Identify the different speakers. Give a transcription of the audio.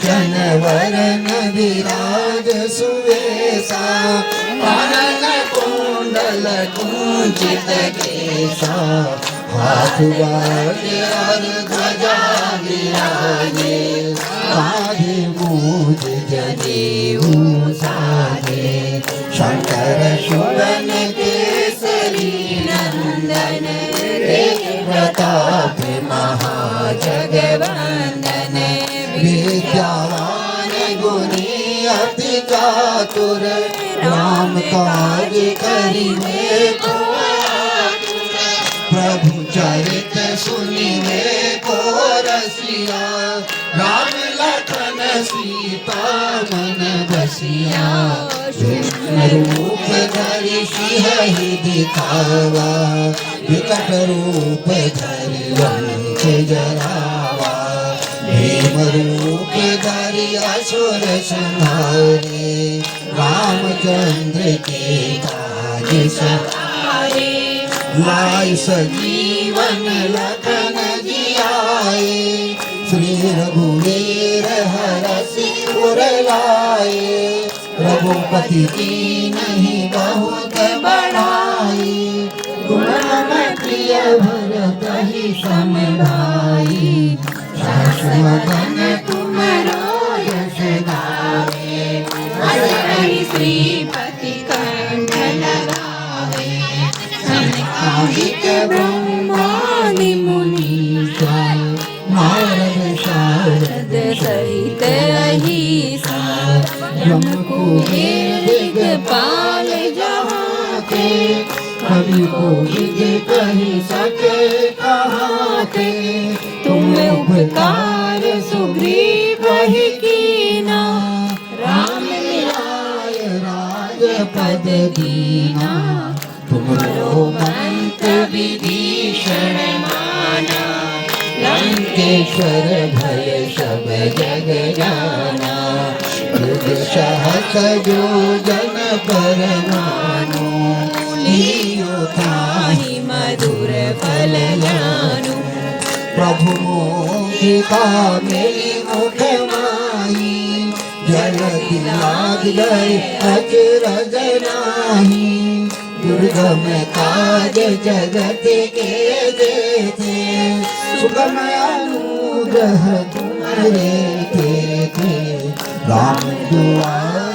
Speaker 1: कांचन वरन विराज सुवेशा कानन कुंडल कुंचित केशा हाथ वाले और ध्वजा विराजे कांधे मूज जनेऊ साजे शंकर सुवन केसरी नंदन प्रताप महाजगवंदन विद्यावान गुणी अति चातुर राम काज करिवे को प्रभु चरित सुनिवे को रसिया राम लखन सीता मन बसिया कृष्ण रूप धरि सिंह दिखावा विकट रूप धरि लंक जरावा भीम रूप धरि असुर संहारे रामचंद्र के काज सवारे लाय सजीवन लखन जियाए श्री रघुवीर हरषि उर लाए रघुपति की नहीं बहुत बढ़ाई गुण प्रिय भरत ही सम भाई शाश्वतन तुमरो यश गावे श्रीपति कंठ लगावे सनकादिक ब्रह्मादि मुनीसा नारद शारद सहित अहिसा ब्रह्म कुबेर दिगपाल जहाँ के कवि कोविद कहि सके कहाँ के तुम उपकार सुग्रीव ही कीना राम मिलाय राजपद दीना तुमरो मंत्र विभीषण माना लंकेश्वर भय सब जग जाना युग सहस जो जन पर मानो लियो ताहि मधुर फल जानो प्रभु मोहिका मेरी मुख माही जलति लाग गए अचरज नाही दुर्गम काज जगत के जेते सुगम अनुग्रह तुम्हारे थे राम दुआर